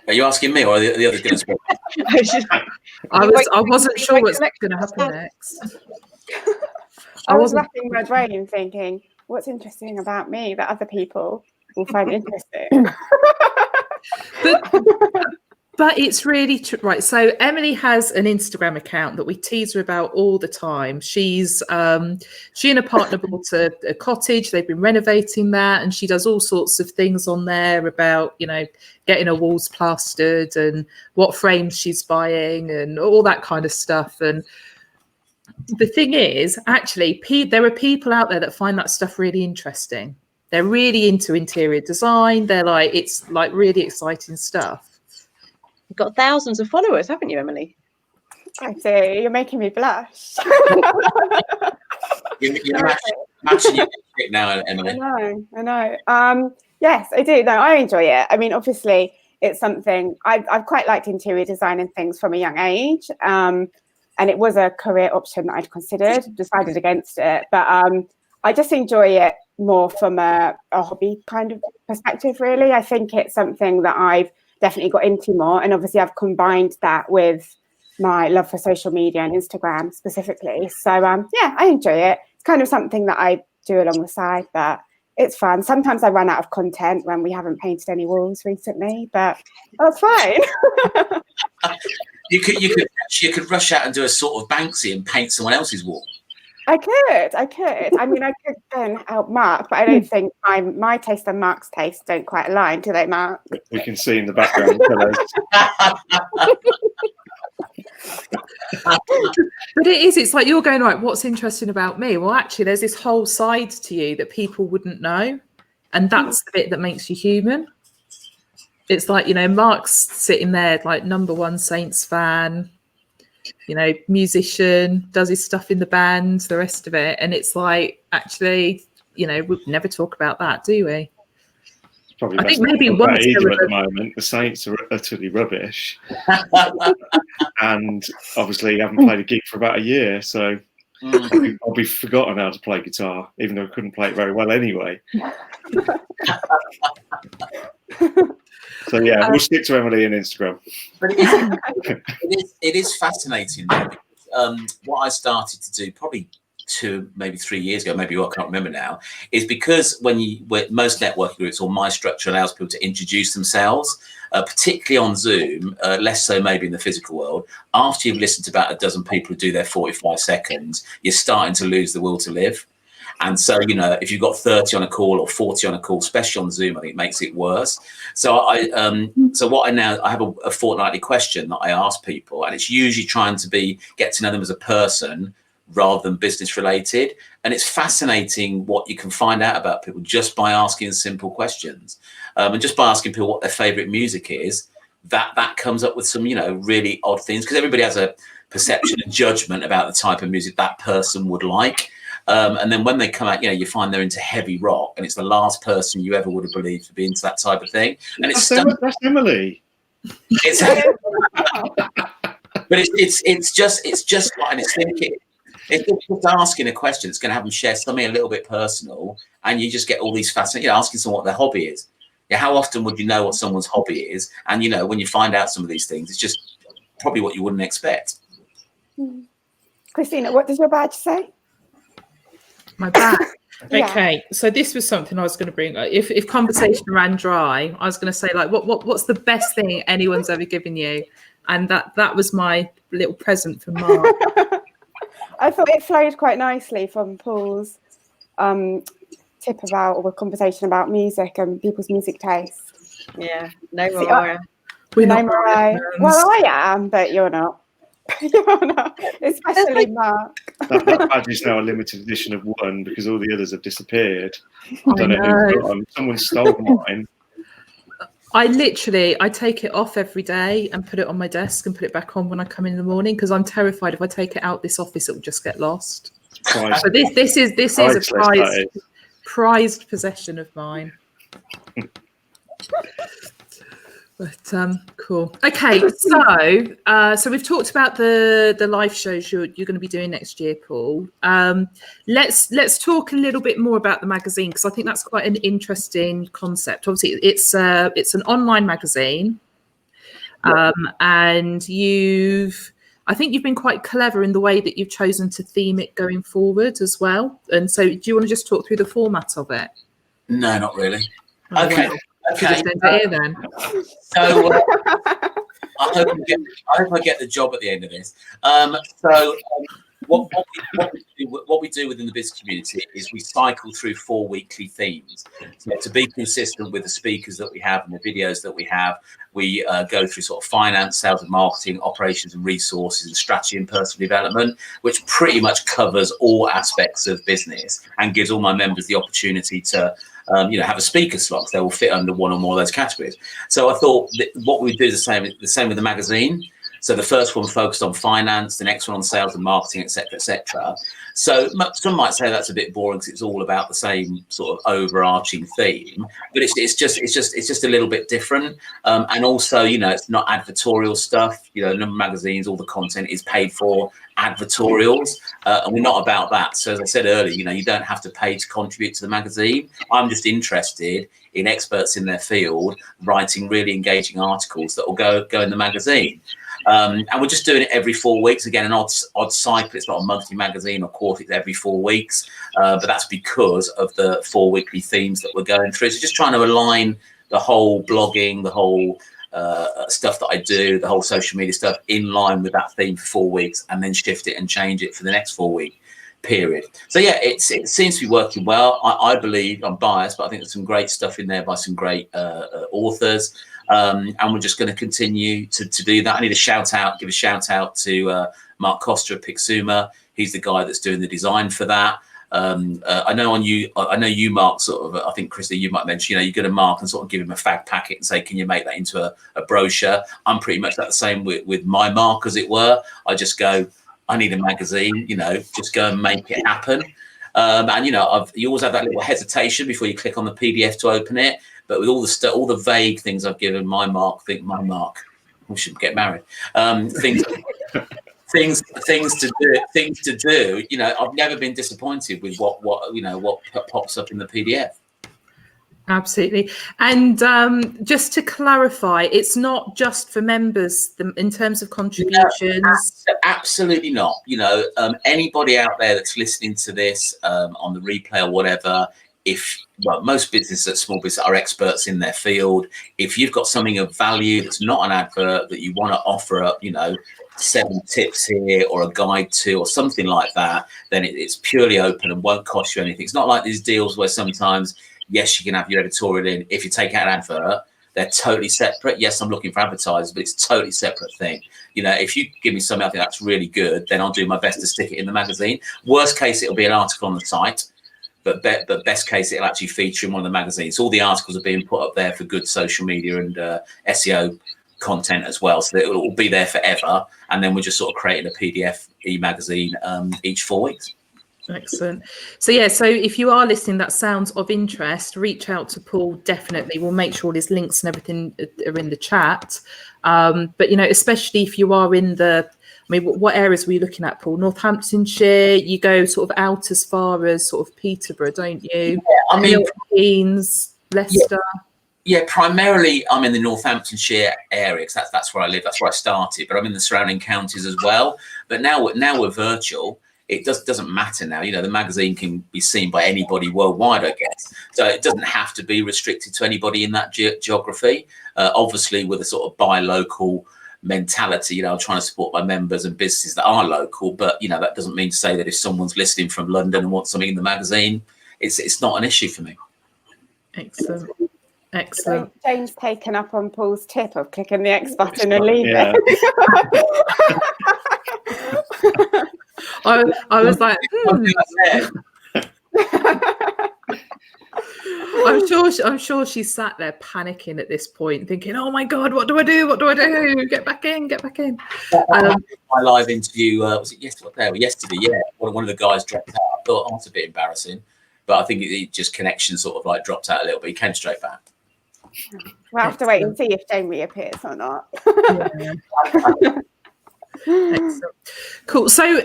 Are you asking me, or are the others going to speak? I wasn't sure what's going to happen next. I was wrapping my brain thinking, what's interesting about me that other people will find interesting? But it's really right. So Emily has an Instagram account that we tease her about all the time. She and a partner bought a cottage. They've been renovating that, and she does all sorts of things on there about, you know, getting her walls plastered and what frames she's buying and all that kind of stuff. And the thing is, actually, there are people out there that find that stuff really interesting. They're really into interior design. They're like, it's like really exciting stuff. You've got thousands of followers, haven't you, Emily? I do. You're making me blush. You're matching your pick now, Emily. I know. Yes, I do. No, I enjoy it. I mean, obviously, it's something I've quite liked interior design and things from a young age. And it was a career option that I'd considered, decided against it. But I just enjoy it more from a hobby kind of perspective, really. I think it's something that I've definitely got into more, and obviously I've combined that with my love for social media and Instagram specifically. So yeah, I enjoy it. It's kind of something that I do along the side, but it's fun. Sometimes I run out of content when we haven't painted any walls recently, but that's fine. You could rush out and do a sort of Banksy and paint someone else's wall. I could. I mean, I could then help Mark, but I don't think my taste and Mark's taste don't quite align, do they, Mark? We can see in the background. But it's like you're going, right, what's interesting about me? Well, actually, there's this whole side to you that people wouldn't know. And that's the bit that makes you human. It's like, you know, Mark's sitting there like #1 Saints fan. you know, musician, does his stuff in the band, the rest of it. And it's like, actually, you know, we never talk about that, do we? Probably I think maybe once either at the moment. The Saints are utterly rubbish, and obviously haven't played a gig for about a year, so I'll be forgotten how to play guitar, even though I couldn't play it very well anyway. So yeah, we'll stick to Emily and Instagram. But it is fascinating though, because, what I started to do probably 2, maybe 3 years ago, maybe I can't remember now, is because most networking groups, or my structure, allows people to introduce themselves, particularly on Zoom, less so maybe in the physical world. After you've listened to about a dozen people who do their 45 seconds, you're starting to lose the will to live. And so, you know, if you've got 30 on a call or 40 on a call, especially on Zoom, I think it makes it worse. So I have a fortnightly question that I ask people, and it's usually trying to get to know them as a person rather than business related. And it's fascinating what you can find out about people just by asking simple questions. And just by asking people what their favorite music is, that comes up with some, you know, really odd things, because everybody has a perception and judgment about the type of music that person would like. And then when they come out, you know, you find they're into heavy rock, and it's the last person you ever would have believed to be into that type of thing. And that's Emily. It's but it's just like, and it's thinking. It's just asking a question that's going to have them share something a little bit personal, and you just get all these fascinating, you know, asking someone what their hobby is. Yeah, how often would you know what someone's hobby is? And, you know, when you find out some of these things, it's just probably what you wouldn't expect. Christina, what does your badge say? My badge. Yeah. Okay, so this was something I was going to bring. Like, if conversation ran dry, I was going to say, like, what's the best thing anyone's ever given you? And that was my little present for Mark. I thought it flowed quite nicely from Paul's tip about, or conversation about music and people's music taste. Yeah, no Mariah. We're no not Mariah. Well, I am, but you're not. You're not, especially Mark. That badge is now a limited edition of 1 because all the others have disappeared. I don't know who got them. Someone stole mine. I take it off every day and put it on my desk and put it back on when I come in the morning, because I'm terrified if I take it out this office, it will just get lost. So this is a prized possession of mine. But cool. Okay, so we've talked about the live shows you're going to be doing next year, Paul. Let's talk a little bit more about the magazine, because I think that's quite an interesting concept. Obviously, it's an online magazine, and I think you've been quite clever in the way that you've chosen to theme it going forward as well. And so, do you want to just talk through the format of it? No, not really. Okay. Well, okay. Then. So I hope I get the job at the end of this. What we do within the business community is we cycle through 4 weekly themes. So to be consistent with the speakers that we have and the videos that we have, we go through sort of finance, sales and marketing, operations and resources, and strategy and personal development, which pretty much covers all aspects of business and gives all my members the opportunity to have a speaker slot. They will fit under one or more of those categories. So I thought that what we do is the same with the magazine. So the first one focused on finance, the next one on sales and marketing, etc., etc. So some might say that's a bit boring because it's all about the same sort of overarching theme, but it's just a little bit different. And also, it's not advertorial stuff. A number of magazines, all the content is paid for advertorials, and we're not about that. So as I said earlier, you don't have to pay to contribute to the magazine. I'm just interested in experts in their field writing really engaging articles that will go in the magazine. And we're just doing it every 4 weeks. Again, an odd cycle. It's not a monthly magazine or quarterly, it's every 4 weeks. But that's because of the 4 weekly themes that we're going through. So just trying to align the whole blogging, the whole stuff that I do, the whole social media stuff in line with that theme for 4 weeks, and then shift it and change it for the next 4 week period. So yeah, it seems to be working well. I believe, I'm biased, but I think there's some great stuff in there by some great authors. And we're just going to continue to do that. I need to give a shout out to Mark Costa at Pixuma. He's the guy that's doing the design for that. I know you mark sort of, I think Christy, you might mention, you're going to mark and sort of give him a fag packet and say, can you make that into a brochure? I'm pretty much the same with my mark, as it were. I just go, I need a magazine, just go and make it happen. And you always have that little hesitation before you click on the PDF to open it. But with all the vague things I've given my mark, we should get married. Things to do. I've never been disappointed with what pops up in the PDF. Absolutely. And just to clarify, it's not just for members in terms of contributions. No, absolutely not. Anybody out there that's listening to this on the replay or whatever, most businesses, small business, are experts in their field. If you've got something of value that's not an advert that you want to offer up, 7 tips here or a guide to or something like that, then it's purely open and won't cost you anything. It's not like these deals where sometimes, yes, you can have your editorial in. If you take out an advert, they're totally separate. Yes, I'm looking for advertisers, but it's a totally separate thing. If you give me something I think that's really good, then I'll do my best to stick it in the magazine. Worst case, it'll be an article on the site. But best case, it'll actually feature in one of the magazines. All the articles are being put up there for good social media and SEO content as well, so that it will all be there forever. And then we're just sort of creating a PDF e-magazine each 4 weeks. Excellent. So if you are listening, that sounds of interest, reach out to Paul. Definitely, we'll make sure his links and everything are in the chat. But especially if you are in what areas were you looking at, Paul? Northamptonshire. You go sort of out as far as sort of Peterborough, don't you? Yeah, Milton Keynes, Leicester. Yeah, primarily I'm in the Northamptonshire area because that's where I live. That's where I started. But I'm in the surrounding counties as well. But now we're virtual. It doesn't matter now. The magazine can be seen by anybody worldwide, I guess. So it doesn't have to be restricted to anybody in that geography. Obviously, with a sort of buy local mentality, I'm trying to support my members and businesses that are local. But that doesn't mean to say that if someone's listening from London and wants something in the magazine, it's not an issue for me. Excellent. So James taken up on Paul's tip of clicking the X button and leaving. Yeah. I was like, I'm sure she sat there panicking at this point, thinking, "Oh my God, what do I do? What do I do? Get back in!" My live interview was it yesterday? Yeah, one of the guys dropped out. I thought, that's a bit embarrassing, but I think it just connection sort of like dropped out a little bit. He came straight back. We'll have to wait and see if Jane reappears or not. Excellent. Cool. So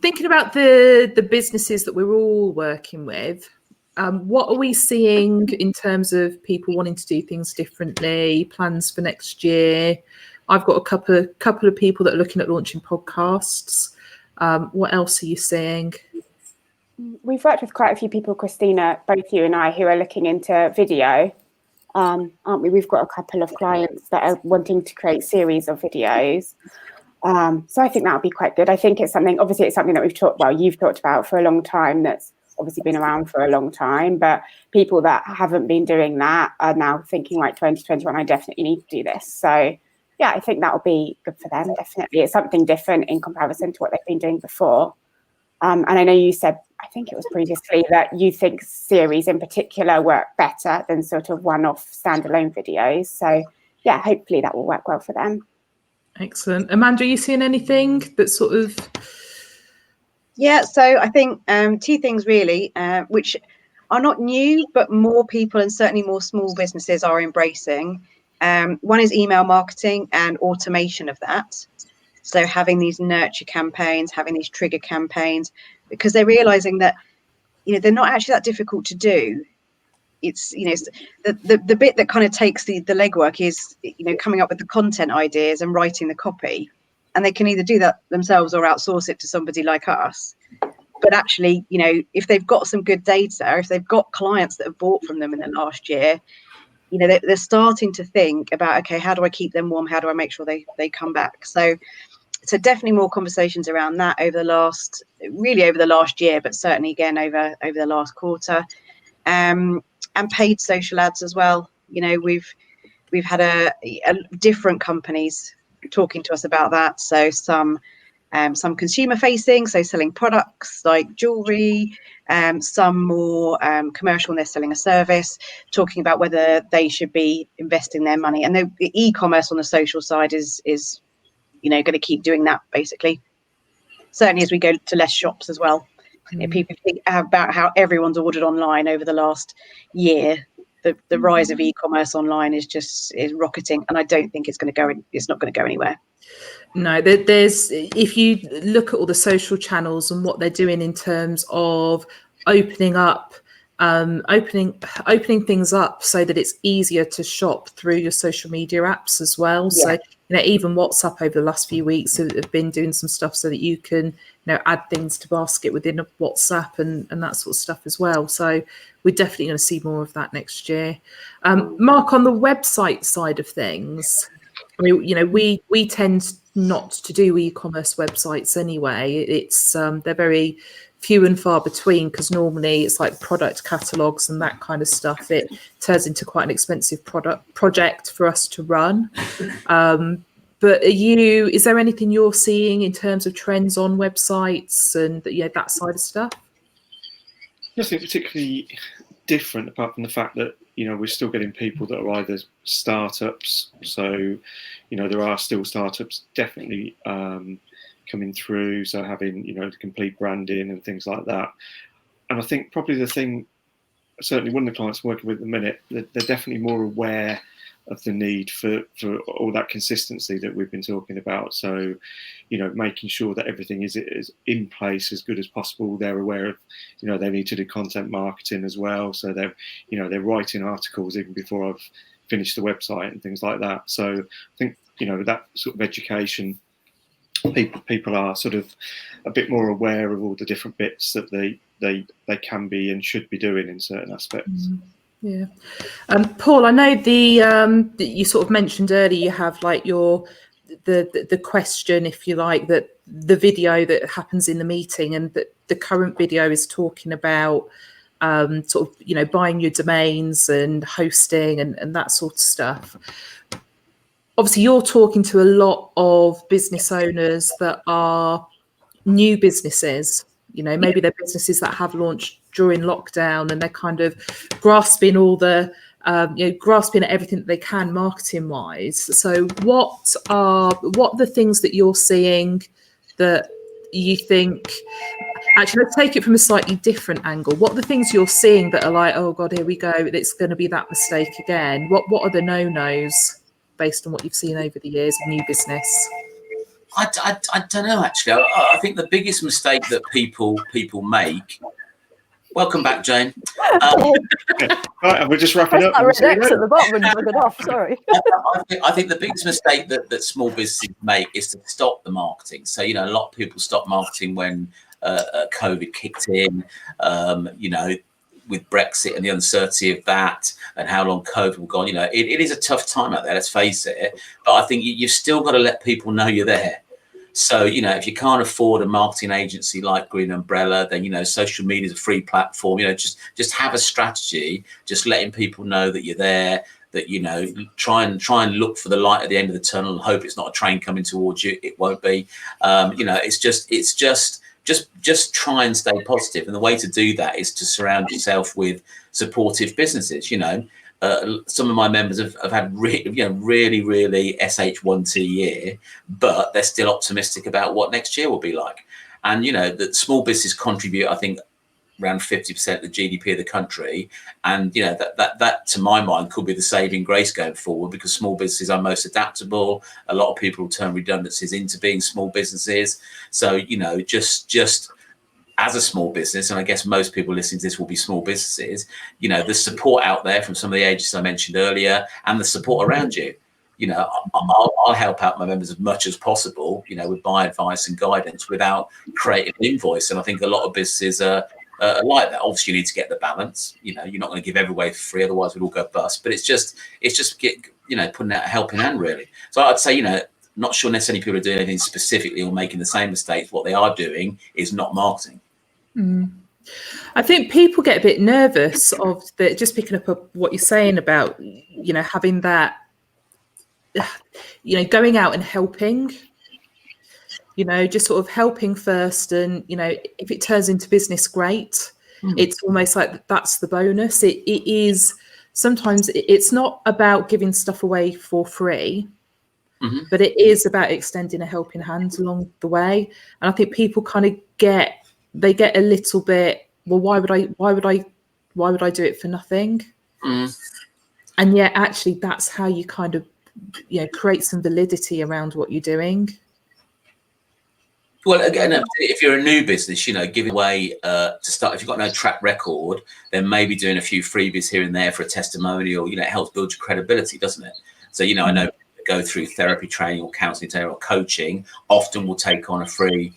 thinking about the businesses that we're all working with, what are we seeing in terms of people wanting to do things differently, plans for next year? I've got a couple of people that are looking at launching podcasts. What else are you seeing? We've worked with quite a few people, Christina, both you and I, who are looking into video, aren't we? We've got a couple of clients that are wanting to create series of videos. So I think that would be quite good. I think it's something that you've talked about for a long time, that's obviously been around for a long time, but people that haven't been doing that are now thinking, like, 2021, I definitely need to do this. So yeah, I think that will be good for them. Definitely. It's something different in comparison to what they've been doing before. And I know you said, I think it was previously, that you think series in particular work better than sort of one-off standalone videos. So yeah, hopefully that will work well for them. Excellent. Amanda, are you seeing anything that sort of... Yeah, so I think 2 things really, which are not new, but more people and certainly more small businesses are embracing. One is email marketing and automation of that. So having these nurture campaigns, having these trigger campaigns, because they're realizing that, they're not actually that difficult to do. It's, the bit that kind of takes the legwork is, coming up with the content ideas and writing the copy. And they can either do that themselves or outsource it to somebody like us. But actually, if they've got some good data, if they've got clients that have bought from them in the last year, they're starting to think about, okay, how do I keep them warm? How do I make sure they come back? So definitely more conversations around that over the last year, but certainly again over the last quarter. And paid social ads as well. We've had a different companies talking to us about that. So some some consumer facing, so selling products like jewelry, some more commercial, and they're selling a service, talking about whether they should be investing their money. And the e-commerce on the social side is going to keep doing that, basically. Certainly as we go to less shops as well. People think about how everyone's ordered online over the last year. The rise of e-commerce online is rocketing, and I don't think it's not going to go anywhere. No, there's, if you look at all the social channels and what they're doing in terms of opening things up so that it's easier to shop through your social media apps as well. Yeah. So, even WhatsApp over the last few weeks have been doing some stuff so that you can, add things to basket within a WhatsApp and that sort of stuff as well. So we're definitely going to see more of that next year. Mark, on the website side of things, I mean, we tend not to do e-commerce websites anyway. It's they're very few and far between, because normally it's like product catalogs and that kind of stuff. It turns into quite an expensive project for us to run. But is there anything you're seeing in terms of trends on websites and that side of stuff? Nothing particularly different, apart from the fact that we're still getting people that are either startups. So there are still startups definitely coming through, so having the complete branding and things like that. And I think probably the thing, certainly one of the clients I'm working with at the minute, they're definitely more aware of the need for all that consistency that we've been talking about. So making sure that everything is in place as good as possible. They're aware of they need to do content marketing as well, so they're writing articles even before I've finished the website and things like that. So I think that sort of education, people are sort of a bit more aware of all the different bits that they can be and should be doing in certain aspects. Yeah. Paul, I know you sort of mentioned earlier you have like the question, if you like, that the video that happens in the meeting, and that the current video is talking about sort of buying your domains and hosting and that sort of stuff. Obviously, you're talking to a lot of business owners that are new businesses. Maybe they're businesses that have launched during lockdown, and they're kind of grasping all the, grasping at everything that they can marketing wise. So what are the things that you're seeing that you think, actually, let's take it from a slightly different angle. What are the things you're seeing that are like, oh God, here we go, it's going to be that mistake again? What are the no-nos based on what you've seen over the years of new business? I don't know, actually. I think the biggest mistake that people make. Welcome back, Jane. Right, we're just wrapping up. That red X at the bottom and took it off. Sorry. I think the biggest mistake that small businesses make is to stop the marketing. So a lot of people stopped marketing when COVID kicked in. With Brexit and the uncertainty of that and how long COVID will go on, it is a tough time out there, let's face it. But I think you've still got to let people know you're there. So, if you can't afford a marketing agency like Green Umbrella, then, social media is a free platform. Just have a strategy, just letting people know that you're there, that, try and look for the light at the end of the tunnel and hope it's not a train coming towards you. It won't be. It's just try and stay positive. And the way to do that is to surround yourself with supportive businesses. Some of my members have had really SH1T year, but they're still optimistic about what next year will be like. And, that small businesses contribute, I think, around 50% of the GDP of the country. And, that to my mind could be the saving grace going forward, because small businesses are most adaptable. A lot of people turn redundancies into being small businesses. So, just as a small business, and I guess most people listening to this will be small businesses, the support out there from some of the agencies I mentioned earlier, and the support around you. I'll help out my members as much as possible, with my advice and guidance without creating an invoice. And I think a lot of businesses are like that. Obviously, you need to get the balance. You're not going to give every away for free, otherwise we'll all go bust. But it's just putting out a helping hand, really. So I'd say, not sure necessarily people are doing anything specifically or making the same mistakes. What they are doing is not marketing. I think people get a bit nervous of just picking up what you're saying about, having that, going out and helping. you know, just sort of helping first, and you know, if it turns into business, great. It's almost like that's the bonus. It is sometimes it's not about giving stuff away for free, but it is about extending a helping hand along the way. And I think people kind of get a little bit, well, why would I do it for nothing? And yet actually that's how you kind of, you know, create some validity around what you're doing. Well, again, if you're a new business, you know, giving away to start, if you've got no track record, then maybe doing a few freebies here and there for a testimonial, you know, it helps build your credibility, doesn't it? So, you know, I know go through therapy training or counselling or coaching often will take on a free,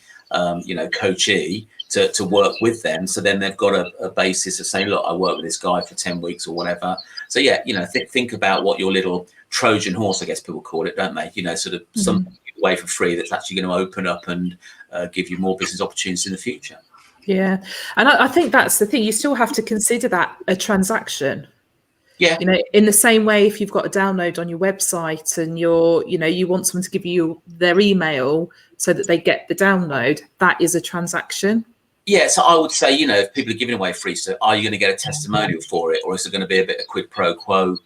you know, coachee to work with them. So then they've got a basis of saying, look, I work with this guy for 10 weeks or whatever. So, yeah, you know, think about what your little Trojan horse, I guess people call it, don't they? You know, sort of something away for free that's actually going to open up and give you more business opportunities in the future. Yeah. And I think that's the thing. You still have to consider that a transaction. Yeah. You know, in the same way, if you've got a download on your website and you want someone to give you their email so that they get the download, that is a transaction. Yeah. So I would say, you know, if people are giving away free stuff, are you going to get a testimonial for it? Or is it going to be a bit of quid pro quo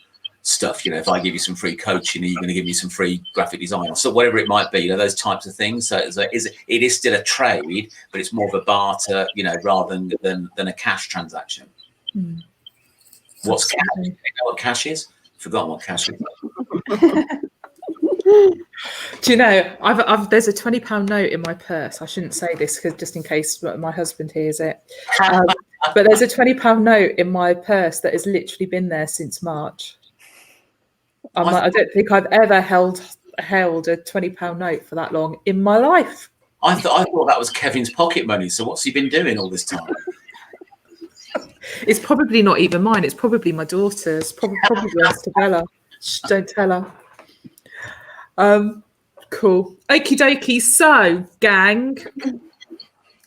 stuff? You know, if I give you some free coaching, are you going to give me some free graphic design? So whatever it might be, you know, those types of things. So it is still a trade, but it's more of a barter, you know, rather than a cash transaction. What's cash? Do you know what cash is? Forgotten what cash is. Do you know, there's a £20 note in my purse. I shouldn't say this because just in case my husband hears it. But there's a £20 note in my purse that has literally been there since March. I don't think I've ever held a £20 note for that long in my life. I thought that was Kevin's pocket money. So what's he been doing all this time? It's probably not even mine. It's probably my daughter's. Probably belongs to Bella. Shh, don't tell her. Cool. Okie dokie. So, gang,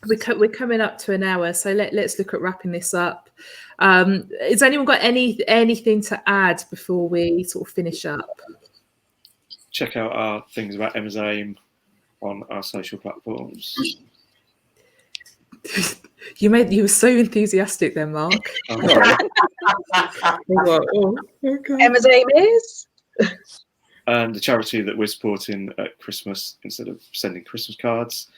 we're coming up to an hour. So let's look at wrapping this up. Has anyone got anything to add before we sort of finish up? Check out our things about Emma's Aim on our social platforms. You were so enthusiastic then, Mark. Okay. Emma's Aim is? And the charity that we're supporting at Christmas instead of sending Christmas cards.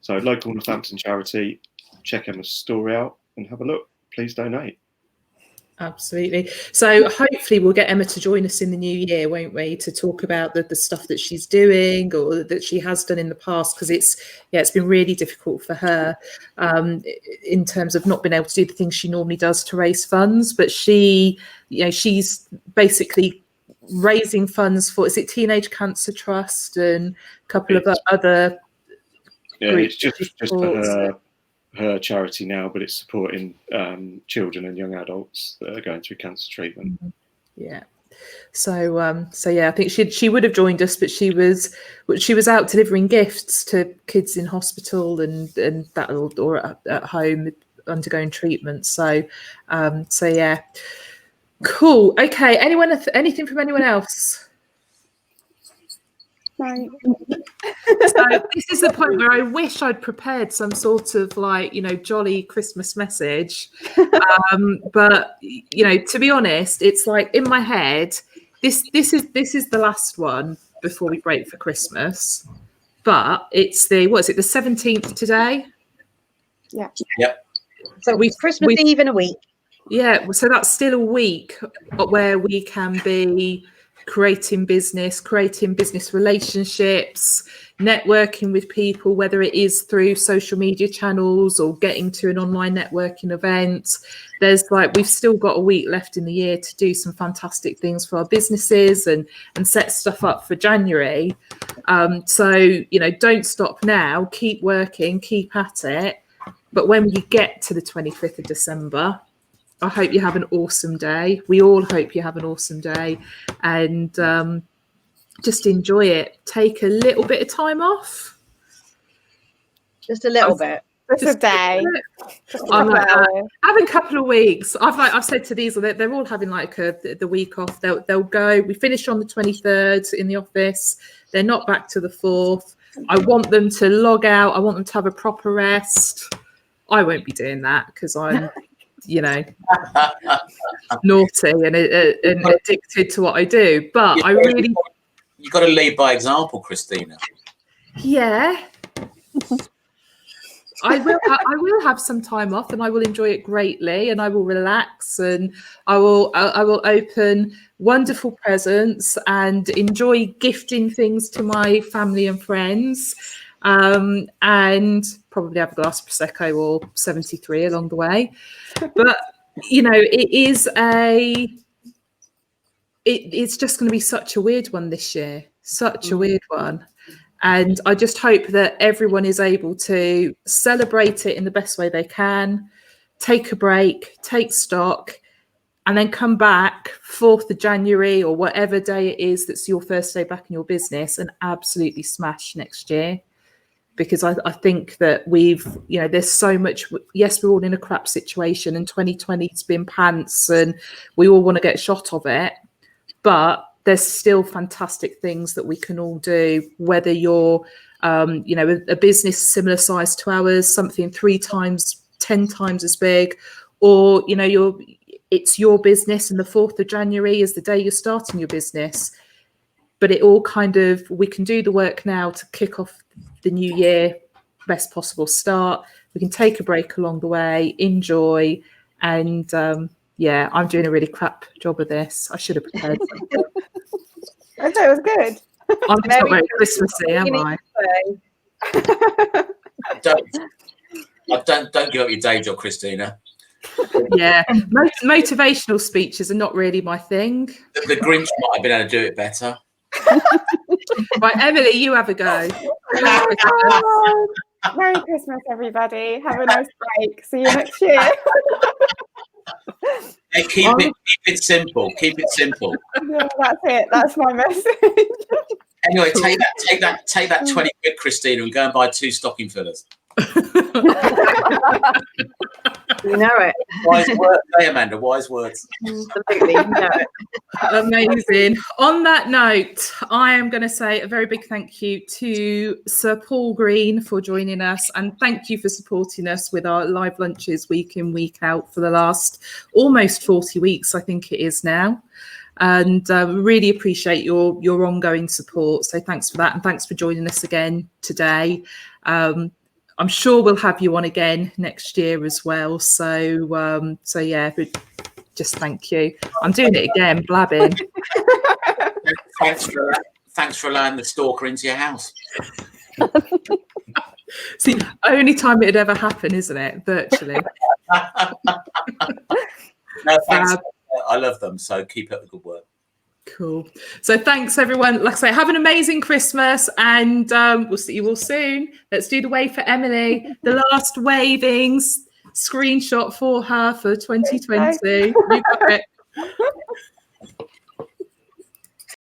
So local Northampton charity, check Emma's story out and have a look. Please donate. Absolutely. So hopefully we'll get Emma to join us in the new year, won't we, to talk about the stuff that she's doing or that she has done in the past, because it's been really difficult for her in terms of not being able to do the things she normally does to raise funds. But she's basically raising funds for, is it Teenage Cancer Trust and a couple of other groups? It's just for her charity now, but it's supporting children and young adults that are going through cancer treatment. Yeah. So I think she would have joined us, but she was out delivering gifts to kids in hospital and that, or at home undergoing treatment. So yeah. Cool. Okay. Anything from anyone else? Right. So this is the point where I wish I'd prepared some sort of jolly Christmas message, but to be honest, it's like in my head, this is the last one before we break for Christmas. But it's the 17th today. Yeah. Yep. So Christmas Eve in a week. Yeah. So that's still a week where we can be creating business relationships, networking with people, whether it is through social media channels or getting to an online networking event. We've still got a week left in the year to do some fantastic things for our businesses and set stuff up for January. So don't stop now, keep working, keep at it. But when we get to the 25th of December, I hope you have an awesome day. We all hope you have an awesome day, and just enjoy it. Take a little bit of time off. Just a little bit. Just a day. Have a couple of weeks. I've said to these, they're all having the week off. They'll go. We finish on the 23rd in the office. They're not back to the 4th. I want them to log out. I want them to have a proper rest. I won't be doing that because I'm, you know, naughty and addicted to what I do. But I really... You've got to lead by example, Christina. Yeah. I will have some time off and I will enjoy it greatly and I will relax and I will open wonderful presents and enjoy gifting things to my family and friends, and probably have a glass of Prosecco or 73 along the way. But you know, it's just going to be such a weird one this year, such a weird one. And I just hope that everyone is able to celebrate it in the best way they can, take a break, take stock, and then come back 4th of January or whatever day it is that's your first day back in your business and absolutely smash next year. Because I think that there's so much, yes, we're all in a crap situation and 2020's been pants and we all want to get shot of it, but there's still fantastic things that we can all do, whether you're, a business similar size to ours, something 3 times, 10 times as big, or, it's your business and the 4th of January is the day you're starting your business. But it all we can do the work now to kick off the new year, best possible start. We can take a break along the way, enjoy, and I'm doing a really crap job of this. I should have prepared something. I thought it was good. I'm just not very Christmassy, am I? Don't give up your day job, Christina. Yeah, motivational speeches are not really my thing. The Grinch might have been able to do it better. Right, Emily, you have a go. Merry Christmas, everybody. Have a nice break. See you next year. Hey, keep it simple. Keep it simple. Yeah, that's it. That's my message. Anyway, take that 20 quid, Christina, and go and buy 2 stocking fillers. You know it. Wise words, hey, Amanda. Wise words. Absolutely, you know it. Amazing. On that note, I am going to say a very big thank you to Sir Paul Green for joining us, and thank you for supporting us with our live lunches week in, week out for the last almost 40 weeks, I think it is now. And really appreciate your ongoing support. So thanks for that, and thanks for joining us again today. I'm sure we'll have you on again next year as well. So yeah, just thank you. I'm doing it again, blabbing. Thanks for allowing the stalker into your house. See, only time it'd ever happen, isn't it? Virtually. No, thanks. I love them. So keep up the good work. Cool. So thanks, everyone. Like I say, have an amazing Christmas, and we'll see you all soon. Let's do the wave for Emily. The last wavings screenshot for her for 2020. You got it.